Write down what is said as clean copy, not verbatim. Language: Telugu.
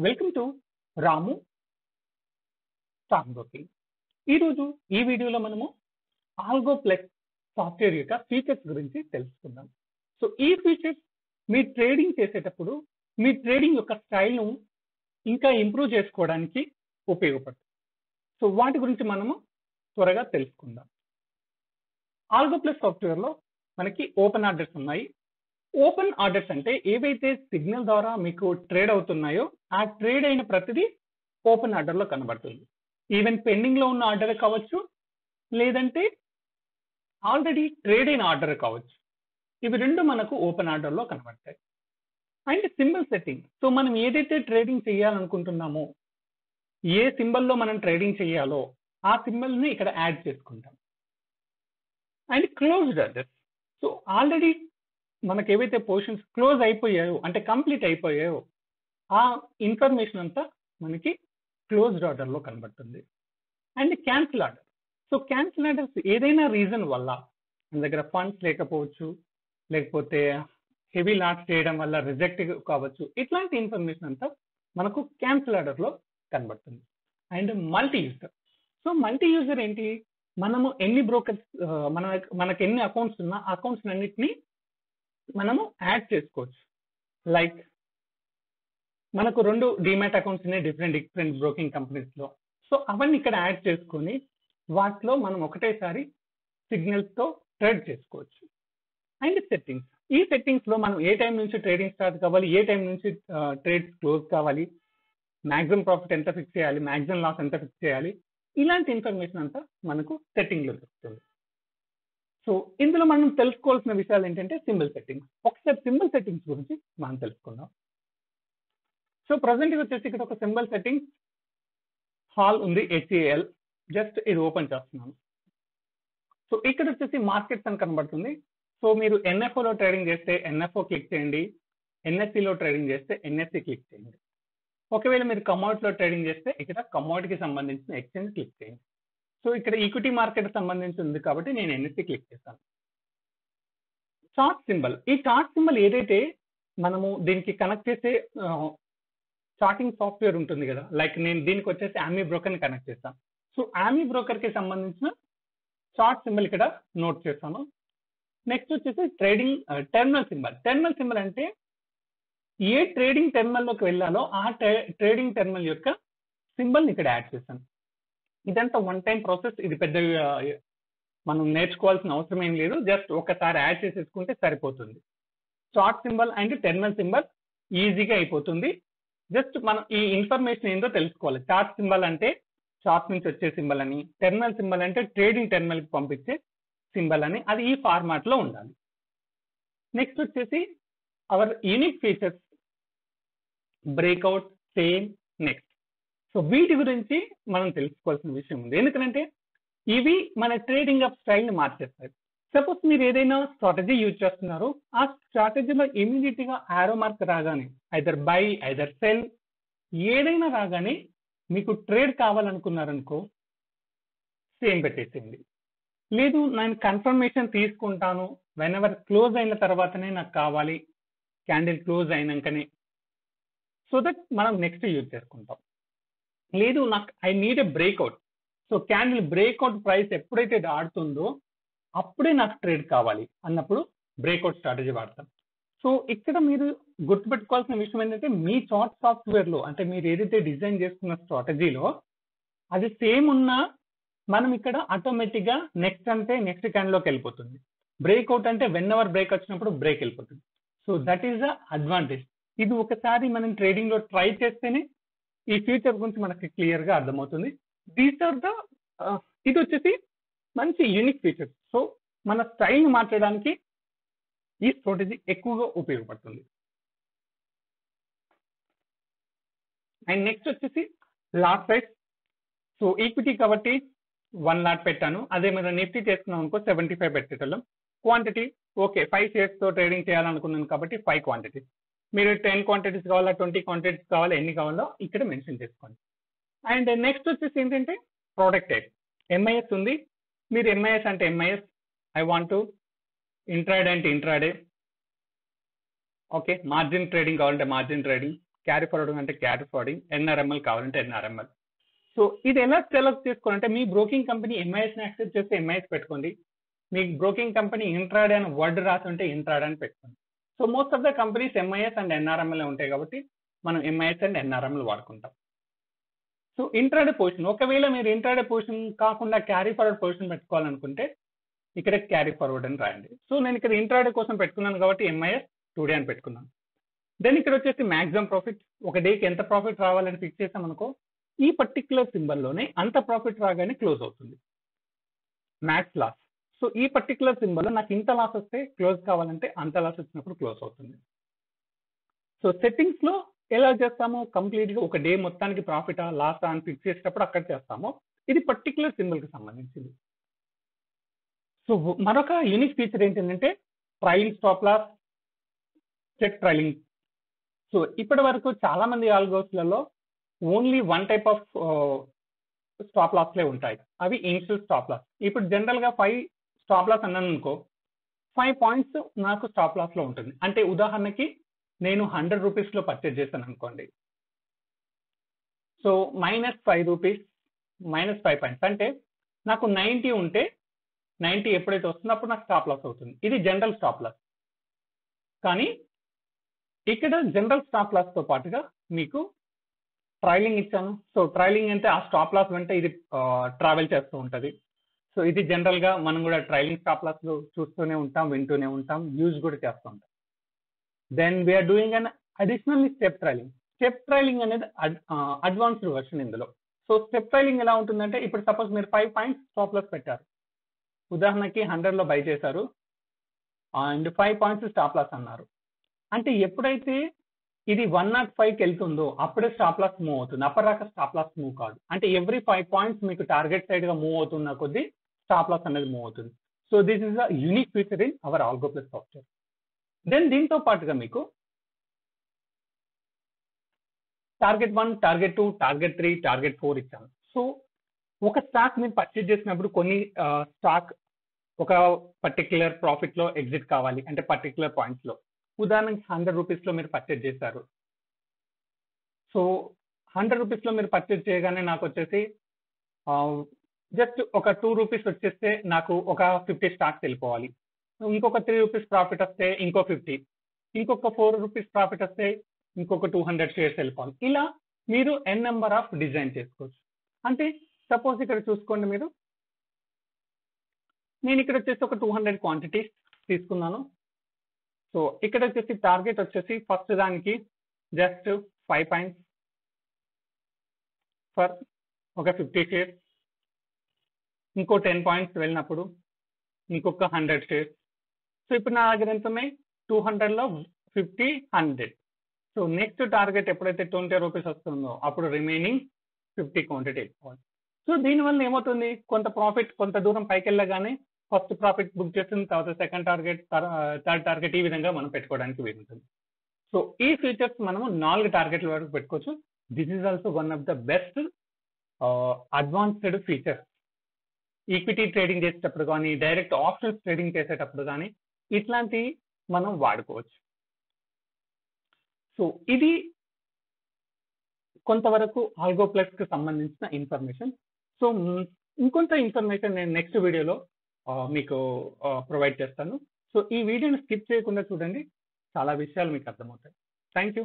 Welcome to Ramu stock broking. ఈరోజు ఈ వీడియోలో మనము ఆల్గో ప్లస్ సాఫ్ట్వేర్ యొక్క ఫీచర్స్ గురించి తెలుసుకుందాం. సో ఈ ఫీచర్స్ మీ ట్రేడింగ్ చేసేటప్పుడు మీ ట్రేడింగ్ యొక్క స్టైల్ను ఇంకా ఇంప్రూవ్ చేసుకోవడానికి ఉపయోగపడుతుంది. సో వాటి గురించి మనము త్వరగా తెలుసుకుందాం. ఆల్గో ప్లస్ సాఫ్ట్వేర్లో మనకి ఓపెన్ ఆర్డర్స్ ఉన్నాయి. ఓపెన్ ఆర్డర్స్ అంటే ఏవైతే సిగ్నల్ ద్వారా మీకు ట్రేడ్ అవుతున్నాయో ఆ ట్రేడ్ అయిన ప్రతిదీ ఓపెన్ ఆర్డర్ లో కనబడుతుంది. ఈవెన్ పెండింగ్ లో ఉన్న ఆర్డర్ కావచ్చు, లేదంటే ఆల్రెడీ ట్రేడ్ అయిన ఆర్డర్ కావచ్చు. ఇవి రెండు మనకు ఓపెన్ ఆర్డర్ లో కనబడతాయి. And symbol setting. సో మనం ఏదైతే ట్రేడింగ్ చేయాలనుకుంటున్నామో, ఏ సింబల్ లో మనం ట్రేడింగ్ చేయాలో ఆ సింబల్ ని ఇక్కడ యాడ్ చేసుకుంటాం. And closed orders. So already మనకు ఏవైతే పొజిషన్స్ క్లోజ్ అయిపోయాయో అంటే కంప్లీట్ అయిపోయాయో ఆ ఇన్ఫర్మేషన్ అంతా మనకి క్లోజ్డ్ ఆర్డర్ లో కనబడుతుంది. And cancel order. So cancel orders ఏదైనా రీజన్ వల్ల మన దగ్గర ఫండ్స్ లేకపోవచ్చు, లేకపోతే హెవీ లాస్ చేయడం వల్ల రిజెక్ట్ కావచ్చు, ఇట్లాంటి ఇన్ఫర్మేషన్ అంతా మనకు క్యాన్సిల్ ఆర్డర్ లో కనబడుతుంది. And multi user. So multi user ఏంటి, మనము ఎన్ని బ్రోకర్స్ మనకు ఎన్ని అకౌంట్స్ ఉన్నా ఆ అకౌంట్స్ అన్నిటిని మనము యాడ్ చేసుకోవచ్చు. లైక్ మనకు 2 డిమాట్ అకౌంట్స్ ఉన్నాయి డిఫరెంట్ బ్రోకింగ్ కంపెనీస్ లో. సో అవన్నీ ఇక్కడ యాడ్ చేసుకొని వాటిలో మనం ఒకటేసారి సిగ్నల్స్ తో ట్రేడ్ చేసుకోవచ్చు. And settings. ఈ సెట్టింగ్స్ లో మనం ఏ టైం నుంచి ట్రేడింగ్ స్టార్ట్ కావాలి, ఏ టైం నుంచి ట్రేడ్స్ క్లోజ్ కావాలి, మాక్సిమం ప్రాఫిట్ ఎంత ఫిక్స్ చేయాలి, మాక్సిమం లాస్ ఎంత ఫిక్స్ చేయాలి, ఇలాంటి ఇన్ఫర్మేషన్ అంతా మనకు సెట్టింగ్ లో దొరుకుతుంది. సో ఇందులో మనం తెలుసుకోవాల్సిన విషయాలు ఏంటంటే సింబల్ సెట్టింగ్స్. ఒకసారి సింబల్ సెట్టింగ్స్ గురించి మనం తెలుసుకుందాం. సో ప్రజెంట్ వచ్చేసి ఇక్కడ ఒక సింబల్ సెట్టింగ్ హాల్ ఉంది, HAL. జస్ట్ ఇది ఓపెన్ చేస్తున్నాను. సో ఇక్కడ వచ్చేసి మార్కెట్స్ అని కనబడుతుంది. సో మీరు NFO లో ట్రేడింగ్ చేస్తే NFO క్లిక్ చేయండి, NSE లో ట్రేడింగ్ చేస్తే NSE క్లిక్ చేయండి. ఒకవేళ మీరు కమోడిటీలో ట్రేడింగ్ చేస్తే ఇక్కడ కమోడిటీకి సంబంధించిన ఎక్స్చేంజ్ క్లిక్ చేయండి. సో ఇక్కడ ఈక్విటీ మార్కెట్ సంబంధించి ఉంది కాబట్టి నేను NSE క్లిక్ చేస్తాను. Chart symbol. ఈ చార్ట్ సింబల్ ఏదైతే మనము దీనికి కనెక్ట్ చేసే చార్టింగ్ సాఫ్ట్వేర్ ఉంటుంది కదా, లైక్ నేను దీనికి వచ్చేసి ఆమీ బ్రోకర్ ని కనెక్ట్ చేస్తాను. సో ఆమీ బ్రోకర్ కి సంబంధించిన చార్ట్ సింబల్ ఇక్కడ నోట్ చేస్తాను. నెక్స్ట్ వచ్చేసి trading terminal symbol. Terminal symbol అంటే ఏ ట్రేడింగ్ టెర్మినల్ లోకి వెళ్ళాలో ఆ ట్రేడింగ్ టెర్మినల్ యొక్క సింబల్ ని ఇక్కడ యాడ్ చేశాను. ఇదంతా వన్ టైం ప్రాసెస్. ఇది పెద్ద మనం నేర్చుకోవాల్సిన అవసరం ఏం లేదు, జస్ట్ ఒకసారి యాడ్ చేసేసుకుంటే సరిపోతుంది. Chart symbol and terminal symbol ఈజీగా అయిపోతుంది. జస్ట్ మనం ఈ ఇన్ఫర్మేషన్ ఏందో తెలుసుకోవాలి. చార్ట్ సింబల్ అంటే చార్ట్ నుంచి వచ్చే సింబల్ అని, టెర్మినల్ సింబల్ అంటే ట్రేడింగ్ టెర్మినల్ కి పంపించే సింబల్ అని, అది ఈ ఫార్మాట్ లో ఉండాలి. నెక్స్ట్ వచ్చేసి our unique features, breakout, same, next. So వీటి గురించి మనం తెలుసుకోవాల్సిన విషయం ఉంది. ఎందుకంటే ఇవి మన ట్రేడింగ్ ఆఫ్ స్టైల్ ని మార్చేస్తాయి. సపోజ్ మీరు ఏదైనా స్ట్రాటజీ యూజ్ చేస్తున్నారు, ఆ స్ట్రాటజీలో ఇమీడియట్ గా ఆరో మార్క్ రాగానే ఐదర్ బై ఐదర్ సెల్ ఏదైనా రాగానే మీకు ట్రేడ్ కావాలనుకున్నారనుకో సేమ్ పెట్టేసేయండి. లేదు నేను కన్ఫర్మేషన్ తీసుకుంటాను, వెన్ ఎవర్ క్లోజ్ అయిన తర్వాతనే నాకు కావాలి, క్యాండిల్ క్లోజ్ అయినాకనే, సో దట్ మనం నెక్స్ట్ యూజ్ చేసుకుంటాం. లేదు నాకు I need a breakout. So candle breakout price ఎప్పుడైతే దాటుతుందో అప్పుడే నాకు ట్రేడ్ కావాలి అన్నప్పుడు బ్రేక్అవుట్ స్ట్రాటజీ వాడతాం. సో ఇక్కడ మీరు గుర్తుపెట్టుకోవాల్సిన విషయం ఏంటంటే మీ చార్ట్ సాఫ్ట్వేర్ లో అంటే మీరు ఏదైతే డిజైన్ చేసుకున్న స్ట్రాటజీలో అది సేమ్ ఉన్నా మనం ఇక్కడ ఆటోమేటిక్ గా నెక్స్ట్ అంటే నెక్స్ట్ క్యాండిల్ లోకి వెళ్ళిపోతుంది. బ్రేక్అవుట్ అంటే వెన్ ఎవర్ బ్రేక్ వచ్చినప్పుడు బ్రేక్ వెళ్ళిపోతుంది. So that is the advantage. ఇది ఒకసారి మనం ట్రేడింగ్ లో ట్రై చేస్తేనే ఈ ఫీచర్ గురించి మనకి క్లియర్ గా అర్థమవుతుంది. దీస్ ఆర్ ద ఇది వచ్చేసి మంచి యూనిక్ ఫీచర్స్. సో మన స్టైల్ ని మార్చడానికి ఈ స్ట్రాటజీ ఎక్కువగా ఉపయోగపడుతుంది. అండ్ నెక్స్ట్ వచ్చేసి లాట్ సైజ్. సో ఈక్విటీ కాబట్టి 1 లాట్ పెట్టాను. అదే మీరు నిఫ్టీ చేసుకున్నాం అనుకో 75 పెట్టేటోళ్ళం. క్వాంటిటీ ఓకే 5 షేర్స్ తో ట్రేడింగ్ చేయాలనుకున్నాను కాబట్టి 5 క్వాంటిటీస్. మీరు 10 క్వాంటిటీస్ కావాలా, 20 క్వాంటిటీస్ కావాలా, ఎన్ని కావాలో ఇక్కడ మెన్షన్ చేసుకోండి. అండ్ నెక్స్ట్ వచ్చేసి ఏంటంటే ప్రోడక్ట్ టైప్. MIS ఉంది. మీరు MIS అంటే MIS, I want to intraday అంటే ఇంట్రాడే, ఓకే మార్జిన్ ట్రేడింగ్ కావాలంటే మార్జిన్ ట్రేడింగ్, క్యారీ ఫార్వర్డింగ్ అంటే క్యారీ ఫార్వర్డింగ్, ఎన్ఆర్ఎంఎల్ కావాలంటే ఎన్ఆర్ఎంఎల్. సో ఇది ఎలా సెలెక్ట్ చేసుకోవాలంటే మీ బ్రోకింగ్ కంపెనీ ఎంఐఎస్ ని యాక్సెప్ట్ చేస్తే ఎంఐఎస్ పెట్టుకోండి, మీ బ్రోకింగ్ కంపెనీ ఇంట్రాడే అని వర్డ్ రాసి ఉంటే ఇంట్రాడే అని పెట్టుకోండి. So most of the companies MIS and NRML ఉంటాయి కాబట్టి మనం ఎంఐఎస్ అండ్ ఎన్ఆర్ఎంఎల్ వాడుకుంటాం. సో ఇంట్రాడే పొజిషన్, ఒకవేళ మీరు ఇంట్రాడే పొజిషన్ కాకుండా క్యారీ ఫార్వర్డ్ పొజిషన్ పెట్టుకోవాలనుకుంటే ఇక్కడ క్యారీ ఫార్వర్డ్ అని రాయండి. సో నేను ఇక్కడ ఇంట్రాడే కోసం పెట్టుకున్నాను కాబట్టి ఎంఐఎస్ 2 డే అని పెట్టుకున్నాను. దెన్ ఇక్కడ వచ్చేసి మాక్సిమం ప్రాఫిట్, ఒక డేకి ఎంత ప్రాఫిట్ రావాలని ఫిక్స్ చేసాం అనుకో, ఈ పర్టికులర్ సింబల్ లోనే అంత ప్రాఫిట్ రాగానే క్లోజ్ అవుతుంది. మ్యాక్స్ లాస్, సో ఈ పర్టికులర్ సింబల్ లో నాకు ఇంత లాస్ వస్తే క్లోజ్ కావాలంటే అంత లాస్ వచ్చినప్పుడు క్లోజ్ అవుతుంది. సో సెట్టింగ్స్ లో ఎలా చేస్తామో కంప్లీట్ గా ఒక డే మొత్తానికి ప్రాఫిటా లాసా అని ఫిక్స్ చేసేటప్పుడు అక్కడ చేస్తామో, ఇది పర్టికులర్ సింబల్ కి సంబంధించింది. సో మరొక యూనిక్ ఫీచర్ ఏంటంటే trailing stop loss, set trailing. So ఇప్పటి వరకు చాలా మంది ఆల్గోస్లలో only one type of stop లాస్లే ఉంటాయి, అవి ఇనిషియల్ స్టాప్ లాస్. ఇప్పుడు జనరల్ గా 5 స్టాప్ లాస్ అన్నాను అనుకో, 5 పాయింట్స్ నాకు స్టాప్ లాస్ లో ఉంటుంది. అంటే ఉదాహరణకి నేను 100 రూపీస్ లో పర్చేజ్ చేశాను అనుకోండి, సో -5 రూపీస్ -5 పాయింట్స్ అంటే నాకు 90 ఉంటే 90 ఎప్పుడైతే వస్తుందో అప్పుడు నాకు స్టాప్ లాస్ అవుతుంది. ఇది జనరల్ స్టాప్ లాస్. కానీ ఇక్కడ జనరల్ స్టాప్ లాస్ తో పాటుగా మీకు ట్రైలింగ్ ఇచ్చాను. సో ట్రైలింగ్ అంటే ఆ స్టాప్ లాస్ వెంట ఇది ట్రావెల్ చేస్తూ ఉంటది. సో ఇది జనరల్ గా మనం కూడా ట్రైలింగ్ స్టాప్ లాస్ చూస్తూనే ఉంటాం, వింటూనే ఉంటాం, యూజ్ కూడా చేస్తూ ఉంటాం. Then we're doing an additionally step trailing. Step trailing అనేది అడ్వాన్స్డ్ వర్షన్ ఇందులో. సో స్టెప్ ట్రైలింగ్ ఎలా ఉంటుందంటే, ఇప్పుడు సపోజ్ మీరు 5 పాయింట్స్ స్టాప్ లాస్ పెట్టారు, ఉదాహరణకి 100 లో బై చేశారు అండ్ 5 పాయింట్స్ స్టాప్ లాస్ అన్నారు. అంటే ఎప్పుడైతే ఇది 105కి వెళ్తుందో అప్పుడే స్టాప్ లాస్ మూవ్ అవుతుంది, అప్పటిదాకా స్టాప్ లాస్ మూవ్ కాదు. అంటే ఎవ్రీ 5 పాయింట్స్ మీకు టార్గెట్ సైడ్ గా మూవ్ అవుతున్న కొద్దీ స్టాప్ లాస్ అనేది మూవ్ అవుతుంది. So this is a unique feature in our algo plus software. Then దీంతో పాటుగా మీకు టార్గెట్ 1, టార్గెట్ 2, టార్గెట్ 3, టార్గెట్ 4 ఇచ్చాను. సో ఒక స్టాక్ మీరు పర్చేజ్ చేసినప్పుడు కొన్ని స్టాక్ ఒక పర్టికులర్ ప్రాఫిట్ లో ఎగ్జిట్ కావాలి అంటే పర్టికులర్ పాయింట్స్ లో, ఉదాహరణకి 100 రూపీస్ లో మీరు పర్చేజ్ చేశారు. సో 100 రూపీస్ లో మీరు పర్చేజ్ చేయగానే నాకు వచ్చేసి జస్ట్ ఒక 2 రూపీస్ వచ్చేస్తే నాకు ఒక 50 స్టాక్స్ వెళ్ళిపోవాలి, ఇంకొక 3 రూపీస్ ప్రాఫిట్ వస్తే ఇంకో 50, ఇంకొక 4 రూపీస్ ప్రాఫిట్ వస్తే ఇంకొక 200 షేర్స్ వెళ్ళిపోవాలి. ఇలా మీరు n నెంబర్ ఆఫ్ డిజైన్ చేసుకోవచ్చు. అంటే సపోజ్ ఇక్కడ చూసుకోండి మీరు, నేను ఇక్కడ వచ్చేసి ఒక 200 క్వాంటిటీస్ తీసుకున్నాను. సో ఇక్కడ వచ్చేసి టార్గెట్ వచ్చేసి ఫస్ట్ దానికి జస్ట్ 5 పాయింట్స్ ఫర్ ఒక 50 షేర్స్, ఇంకో 10 పాయింట్స్ వెళ్ళినప్పుడు ఇంకొక 100 షేర్స్. సో ఇప్పుడు నా దగ్గర ఎంత ఉన్నాయి, 200 లో 50, 100. సో నెక్స్ట్ టార్గెట్ ఎప్పుడైతే 20 రూపీస్ వస్తుందో అప్పుడు రిమైనింగ్ 50 క్వాంటిటీ వెళ్ళిపోవాలి. సో దీనివల్ల ఏమవుతుంది, కొంత ప్రాఫిట్ కొంత దూరం పైకి వెళ్ళగానే ఫస్ట్ ప్రాఫిట్ బుక్ చేస్తుంది, తర్వాత సెకండ్ టార్గెట్, థర్డ్ టార్గెట్, ఈ విధంగా మనం పెట్టుకోవడానికి వీలుంటుంది. సో ఈ ఫీచర్స్ మనము 4 టార్గెట్ల వరకు పెట్టుకోవచ్చు. This is also one of the best advanced features. Equity trading చేసేటప్పుడు కానీ, డైరెక్ట్ ఆప్షన్స్ ట్రేడింగ్ చేసేటప్పుడు కానీ ఇట్లాంటి మనం వాడుకోవచ్చు. సో ఇది కొంతవరకు ఆల్గో ప్లస్ కి సంబంధించిన ఇన్ఫర్మేషన్. సో ఇంకొంత ఇన్ఫర్మేషన్ నేను నెక్స్ట్ వీడియోలో మీకు ప్రొవైడ్ చేస్తాను. సో ఈ వీడియోని స్కిప్ చేయకుండా చూడండి, చాలా విషయాలు మీకు అర్థమవుతాయి. Thank you.